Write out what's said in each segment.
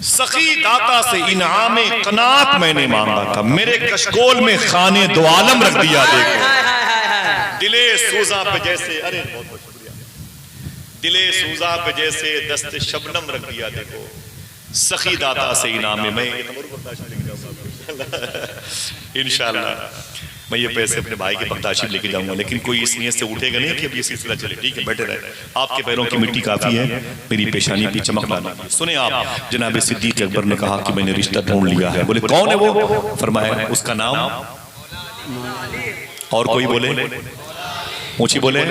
سخی داتا سے انعام قناعت میں نے مانگا تھا، میرے کشکول میں خانے دو عالم رکھ دیا دیکھو، دلے سوزاں پہ جیسے دلے سوزاں پہ جیسے دست شبنم رکھ دیا دیکھو، سخی داتا سے انعام میں انشاءاللہ میں یہ پیسے اپنے بھائی کے بختاشی لے کے جاؤں گا، لیکن کوئی اس نیت سے اٹھے گا نہیں کہ اب یہ سلسلہ چلے، ٹھیک ہے بیٹھے رہے، آپ کے پیروں کی مٹی کافی ہے، میری پیشانی پہ چمک لانا۔ سنیں آپ، جناب صدیق اکبر نے کہا کہ میں نے رشتہ ڈھونڈ لیا ہے۔ بولے کون ہے وہ؟ فرمایا اس کا نام، اور کوئی بولے اونچی بولے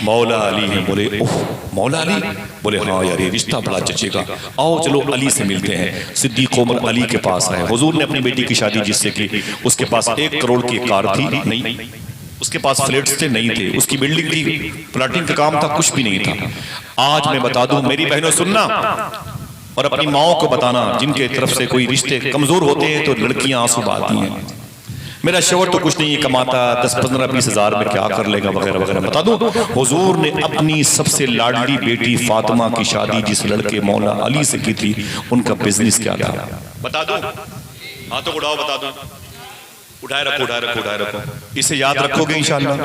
مولا علی ہے۔ بولے اوہ مولا علی؟ بولے ہاں یار یہ رشتہ بڑا جچے گا، آؤ چلو علی سے ملتے ہیں۔ صدیق عمر علی کے پاس آئے، حضور نے اپنی بیٹی کی شادی جس سے کی، اس کے پاس 1 کروڑ کی کار تھی نہیں، اس کے پاس فلیٹس تھے نہیں تھے، اس کی بلڈنگ تھی، پلاٹنگ کا کام تھا، کچھ بھی نہیں تھا۔ آج میں بتا دوں میری بہنوں سننا اور اپنی ماؤں کو بتانا، جن کے طرف سے کوئی رشتے کمزور ہوتے ہیں تو لڑکیاں آنسو بہاتی ہیں، میرا شوہر تو کچھ نہیں کماتا، 10-15-20 ہزار میں کیا کر لے گا وغیرہ وغیرہ۔ بتا دوں حضور نے اپنی سب سے لاڈلی بیٹی فاطمہ کی شادی جس لڑکے مولا علی سے کی تھی، ان کا بزنس کیا تھا بتا دوں؟ ہاتھوں کو اٹھاؤ بتا دوں، اٹھائے رکھو اٹھائے رکھو اٹھائے رکھو، اسے یاد رکھو گے انشاءاللہ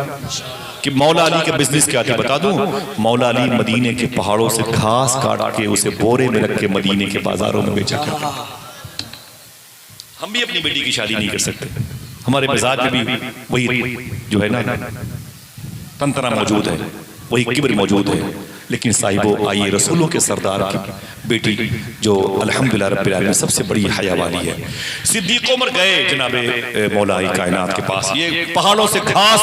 کہ مولا علی کے بزنس کیا تھا بتا دوں؟ مولا علی مدینے کے پہاڑوں سے گھاس کاٹ کے اسے بورے میں رکھ کے مدینے کے بازاروں میں بیچا کرتے۔ ہم بھی اپنی بیٹی کی شادی نہیں کر سکتے، ہمارے مزاج میں بھی وہی جو ہے نا تنترا موجود ہے، وہی کبر موجود ہے، لیکن صاحبو آئیے رسولوں کے سردار کی بیٹی جو الحمدللہ رب العالمین سب سے بڑی حیا والی ہے، صدیق عمر گئے جناب مولا کائنات کے پاس، یہ پہاڑوں سے گھاس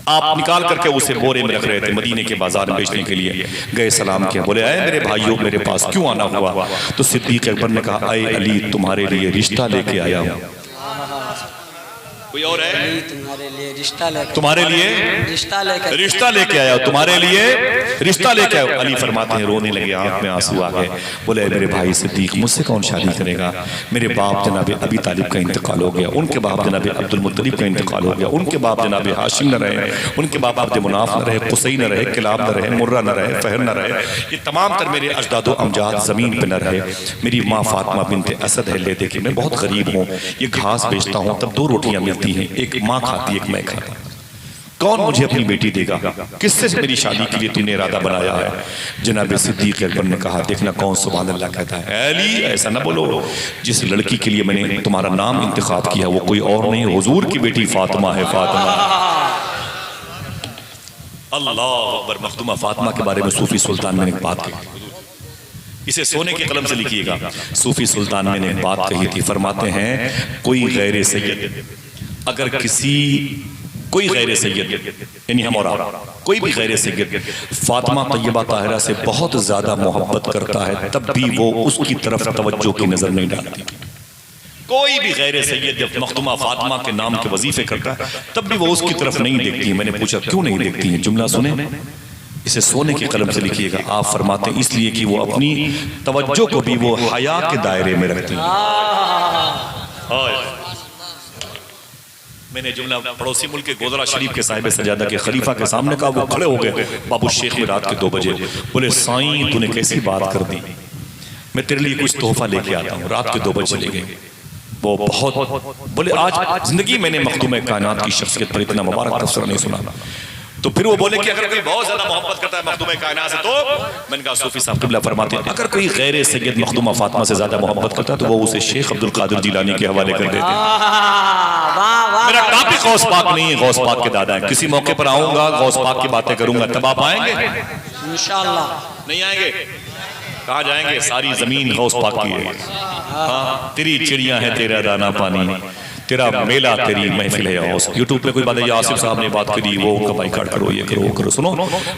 آپ نکال کر کے اسے بورے میں رکھ رہے تھے مدینے کے بازار میں بیچنے کے لیے، گئے سلام کیا، بولے اے میرے بھائیوں میرے پاس کیوں آنا ہوا؟ تو صدیق اکبر نے کہا اے علی تمہارے لیے رشتہ لے کے آیا ہوں۔ کوئی اور ہے؟ تمہارے لیے رشتہ لے کے آیا ہوں، تمہارے لیے رشتہ لے کے آیا ہوں۔ علی فرماتے ہیں رونے لگے، آنکھ میں آنسو آ گئے، بولے اے میرے بھائی صدیق مجھ سے کون شادی کرے گا؟ میرے باپ جناب ابی طالب کا انتقال ہو گیا، ان کے باپ جناب عبد المطلب کا انتقال ہو گیا، ان کے باپ جناب ہاشم نہ رہے، ان کے باپ عبد مناف نہ رہے، قصی نہ رہے، کلاب نہ رہے، مرہ نہ رہے، فہر نہ رہے، یہ تمام تر میرے اجداد و امجاد زمین پہ نہ رہے۔ میری ماں فاطمہ بنت اسد ہے، لے دے کہ میں بہت غریب ہوں، یہ گھاس بیچتا ہوں، تب 2 روٹیاں ملتی ہیں، ایک ماں کھاتی ایک میں کھاتا، کون مجھے اپنی بیٹی دے گا؟ کس سے میری شادی کے لیے تم نے ارادہ بنایا ہے؟ جناب صدیق اکبر نے کہا دیکھنا کون سبحان اللہ کہتا ہے، اے علی ایسا نہ بولو، جس لڑکی کے لیے میں نے تمہارا نام انتخاب کیا وہ کوئی اور نہیں، حضور کی بیٹی فاطمہ ہے، فاطمہ۔ اللہ اکبر، مخدومہ فاطمہ کے بارے میں صوفی سلطان میں نے ایک بات کہی، اسے سونے کی قلم سے لکھیے گا، صوفی سلطان میں نے ایک بات کہی تھی، فرماتے ہیں کوئی غیر سید اگر کوئی غیر سید یعنی ہم اور آپ کوئی بھی غیر سید فاطمہ طیبہ طاہرہ سے بہت زیادہ محبت کرتا ہے تب بھی وہ اس کی طرف توجہ کی نظر نہیں ڈالتی۔ کوئی بھی غیر سید جب مخدومہ فاطمہ کے نام کے وظیفے کرتا ہے تب بھی وہ اس کی طرف نہیں دیکھتی۔ میں نے پوچھا کیوں نہیں دیکھتی ہیں؟ جملہ سنیں، اسے سونے کی قلم سے لکھیے گا، آپ فرماتے ہیں اس لیے کہ وہ اپنی توجہ کو بھی وہ حیا کے دائرے میں رکھتی ہیں۔ میں نے جملہ پڑوسی ملک کے گودرہ شریف کے صاحب سجادہ کے خلیفہ کے سامنے کہا، وہ کھڑے ہو گئے بابو شیخ میں رات کے 2 بجے، بولے سائیں تو نے کیسی بات کر دی، میں تیرے لیے کچھ تحفہ لے کے آتا ہوں۔ رات کے 2 بجے چلے گئے، وہ بہت بولے آج زندگی میں نے مخدوم کائنات کی شخصیت پر اتنا مبارک تفسیر نہیں سنا۔ تو پھر وہ بولے کہ اگر کوئی بہت زیادہ محبت کرتا ہے مخدوم کائنات سے تو میں نے کہا صوفی صاحب قبلہ فرماتے ہیں اگر کوئی غیر سید مخدومہ فاطمہ سے زیادہ محبت کرتا ہے تو وہ اسے شیخ عبد القادر جیلانی کے حوالے کر دیتے ہیں۔ میرا ٹاپک غوث پاک نہیں ہے، غوث پاک کے دادا ہیں، کسی موقع پر آؤں گا غوث پاک کی باتیں کروں گا، تب آپ آئیں گے؟ انشاءاللہ نہیں آئیں گے؟ کہاں جائیں گے؟ ساری زمین غوث پاک کی ہے، تیری چڑیاں ہیں تیرا دانا پانی، تیرا میلہ تیری محفل ہے غوث۔ یوٹیوب پہ کوئی بات ہے، آصف صاحب نے بات کری وہ کا بائیکاٹ کرو، یہ کرو وہ کرو، سنو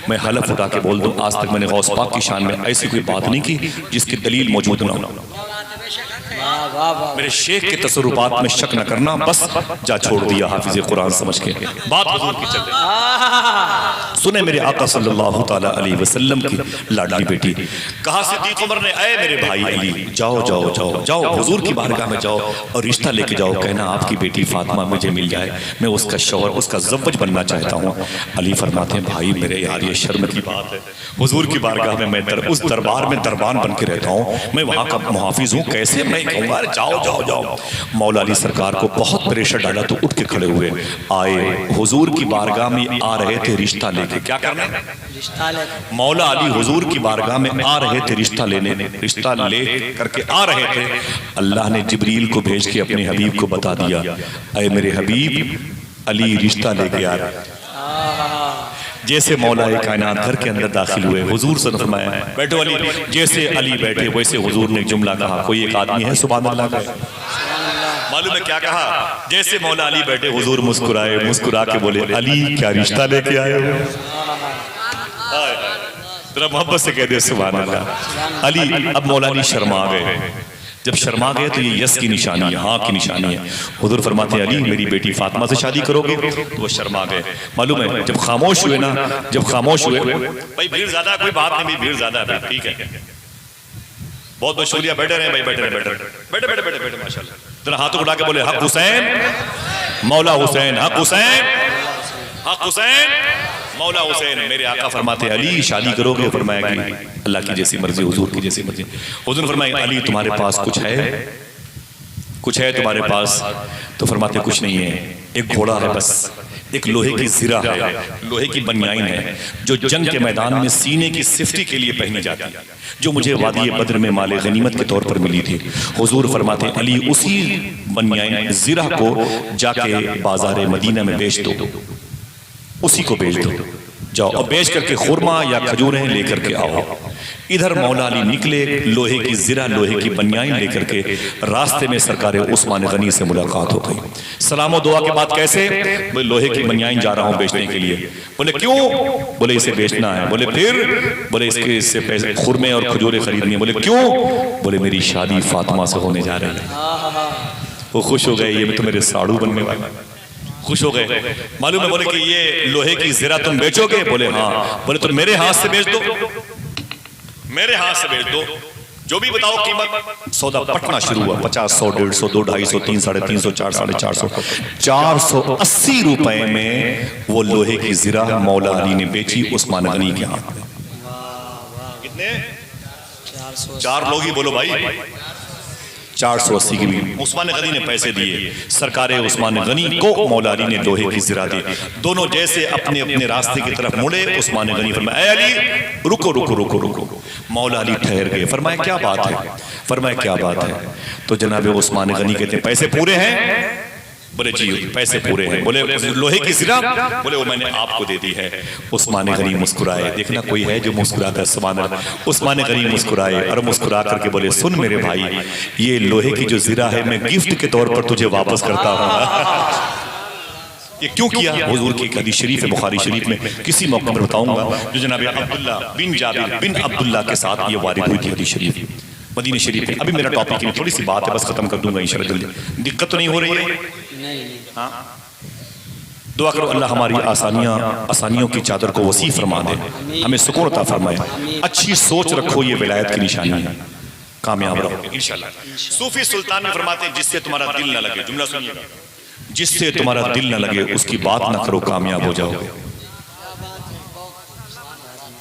میں حلف اٹھا کے بول دوں آج تک میں نے غوث پاک کی شان میں ایسی کوئی بات نہیں کی جس کی دلیل موجود نہ ہو۔ میرے شیخ کے تصرفات میں شک نہ کرنا، بس جا چھوڑ دیا حافظ قرآن سمجھ کے، بات حضور کی چل رہی۔ سنے میرے آقا صلی اللہ تعالیٰ علیہ وسلم کی لاڈلی بیٹی. کہا صدیق عمر نے اے میرے بھائی علی جاؤ جاؤ جاؤ جاؤ حضور کی بارگاہ میں جاؤ اور رشتہ لے کے جاؤ, کہنا آپ کی بیٹی فاطمہ مجھے مل جائے, میں اس کا شوہر اس کا زوج بننا چاہتا ہوں. علی فرماتے ہیں بھائی میرے یار یہ شرم کی بات ہے, حضور کی بارگاہ میں اس دربار میں دربان بن کے رہتا ہوں, میں وہاں کا محافظ ہوں, کیسے میں کہوں گا جاؤ جاؤ جاؤ. مولا علی سرکار کو بہت پریشر ڈالا تو اٹھ کے کھڑے ہوئے, آئے حضور کی بارگاہ میں آ رہے تھے رشتہ لے کے. کیا کرنا ہے؟ مولا علی حضور کی بارگاہ میں آ رہے تھے رشتہ لینے, رشتہ لے کر کے آ رہے تھے. اللہ نے جبریل کو بھیج کے اپنے حبیب کو بتا دیا اے میرے حبیب علی رشتہ لے کے آ رہا. جیسے مولا کائنات گھر کے اندر داخل ہوئے, حضور صلی اللہ علیہ وسلم فرمایا بیٹھو علی. جیسے علی بیٹھے ویسے حضور نے جملہ کہا, کوئی ایک آدمی ہے سبحان اللہ کا, معلوم ہے کیا کہا؟ جیسے مولا علی بیٹھے حضور مسکرائے, مسکرا کے بولے علی کیا رشتہ لے کے آئے ہو؟ ذرا محبت سے کہہ دے سبحان اللہ. علی اب مولا علی شرما گئے, جب شرما گئے تو یہ یس کی نشانی ہے, ہاں کی نشانی ہے. حضور فرماتے ہیں علی میری بیٹی فاطمہ سے شادی کرو گے؟ تو وہ شرما گئے. معلوم ہے جب خاموش ہوئے نا, جب خاموش ہوئے, بھائی بھیڑ زیادہ کوئی بات نہیں, بھیڑ زیادہ ہے, ٹھیک ہے, بہت بہت شکریہ, بیٹھے رہے بھائی, بیٹھے رہے, بیٹھے بیٹھے بیٹھے بیٹھے بیٹھے ماشاءاللہ. ذرا ہاتھوں اٹھا کے بولے حق حسین مولا حسین, حق حسین حق حسین مولا حسین. میرے آقا فرماتے ہیں علی شادی کرو گے؟ فرمایا کہ اللہ کی جیسی مرضی, حضور کی جیسی مرضی. حضور فرمایا علی تمہارے پاس کچھ ہے, کچھ ہے تمہارے پاس؟ تو فرماتے کچھ نہیں ہے, ایک گھوڑا ہے بس, ایک لوہے کی زرہ ہے, لوہے کی بنیائن ہے جو جنگ کے میدان میں سینے کی سفتی کے لیے پہنی جاتی ہے, جو مجھے وادی بدر میں مال غنیمت کے طور پر ملی تھی. حضور فرماتے ہیں علی اسی بنیائن زرہ کو جا کے بازار مدینہ میں بیچ دو, اسی کو بیچ دو, جاؤ اور بیچ کر کے خورما یا کھجوریں لے کر کے آؤ. ادھر مولا علی نکلے, لوہے کی زرہ لوہے کی بنیائن لے کر کے, راستے میں سرکار عثمان غنی سے ملاقات ہو گئی. سلام و دعا کے بعد کیسے؟ لوہے کی بنیائن جا رہا ہوں بیچنے کے لیے. بولے کیوں؟ بولے اسے بیچنا ہے. بولے پھر؟ بولے اس سے پیسے خورمے اور کھجوریں خریدنی ہیں. بولے کیوں؟ بولے میری شادی فاطمہ سے ہونے جا رہی ہے. وہ خوش ہو گئے, یہ تو میرے ساڑو بننے والا, خوش ہو گئے. معلوم ہے بولے کہ یہ لوہے کی زرہ تم بیچو گے؟ بولے ہاں. بولے تو میرے ہاتھ سے بیچ دو, میرے ہاتھ سے بیچ دو, جو بھی بتاؤ قیمت. سودا پٹنا شروع ہوا, 50 100 150 2 250 3 350 4 450 480 روپے میں وہ لوہے کی زرہ مولا علی نے بیچی عثمان غنی کے ہاتھ میں. کتنے؟ 4 لوگ ہی بولو بھائی, 480 کی بھی عثمان غنی نے پیسے دیے. سرکار عثمان غنی کو مولا علی نے لوہے کی زرہ دی. دونوں جیسے اپنے اپنے راستے کی طرف مڑے, عثمان غنی فرمایا اے علی رکو رکو رکو رکو. مولا علی ٹھہر گئے. فرمایا کیا بات ہے؟ فرمایا کیا بات ہے؟ تو جناب عثمان غنی کہتے ہیں پیسے پورے ہیں؟ بولے جی پیسے پورے ہیں. بولے لوہے کی زرہ؟ بولے وہ میں نے آپ کو دے دی ہے. عثمان غنی مسکرائے, دیکھنا کوئی ہے جو مسکراتا ہے سبحان اللہ. عثمان غنی مسکرائے اور مسکرا کر کے بولے سن میرے بھائی, یہ لوہے کی جو زرہ ہے میں گفٹ کے طور پر تجھے واپس کرتا ہوں. یہ کیوں کیا؟ حضور کی حدیث شریف ہے بخاری شریف میں, کسی موقع پر بتاؤں گا, جو جناب عبداللہ بن جابر بن عبداللہ کے ساتھ یہ وارد ہوئی تھی حدیث شریف مدینہ شریف میں. ابھی میرا ٹاپک کی تھوڑی سی بات ہے, بس ختم کر دوں گا انشاءاللہ جلدی. دقت تو نہیں ہو رہی ہے؟ ہاں دعا کرو اللہ ہماری آسانیوں کی چادر کو وسیع فرما دے, ہمیں سکون عطا فرمائے. اچھی سوچ رکھو, یہ ولایت کی نشانی ہے, کامیاب رہو انشاءاللہ. صوفی سلطان میں فرماتے ہیں جس سے تمہارا دل نہ لگے, جملہ سنیے گا, جس سے تمہارا دل نہ لگے اس کی بات نہ کرو, کامیاب ہو جاؤ گے.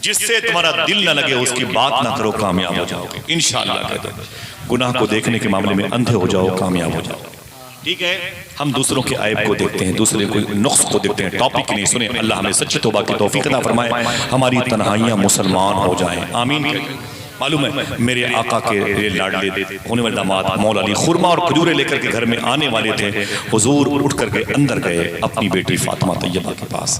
جس سے تمہارا دل نہ لگے اس کی بات نہ کرو, کامیاب ہو جاؤ گے انشاءاللہ. کہتے ہیں گناہ کو دیکھنے کے معاملے میں اندھے ہو جاؤ, کامیاب ہو جاؤ. ٹھیک ہے, ہم دوسروں کے عیب کو دیکھتے ہیں, دوسرے کو نقص کو دیکھتے ہیں, ٹاپک نہیں سنیں. اللہ ہمیں سچی توبہ کی توفیق عطا فرمائے, ہماری تنہائیاں مسلمان ہو جائیں, آمین. معلوم ہے میرے آقا کے لاڈلے ہونے والے داماد مولا علی خورما اور کھجورے لے کر کے گھر میں آنے والے تھے. حضور اٹھ کر کے اندر گئے اپنی بیٹی فاطمہ طیبہ کے پاس.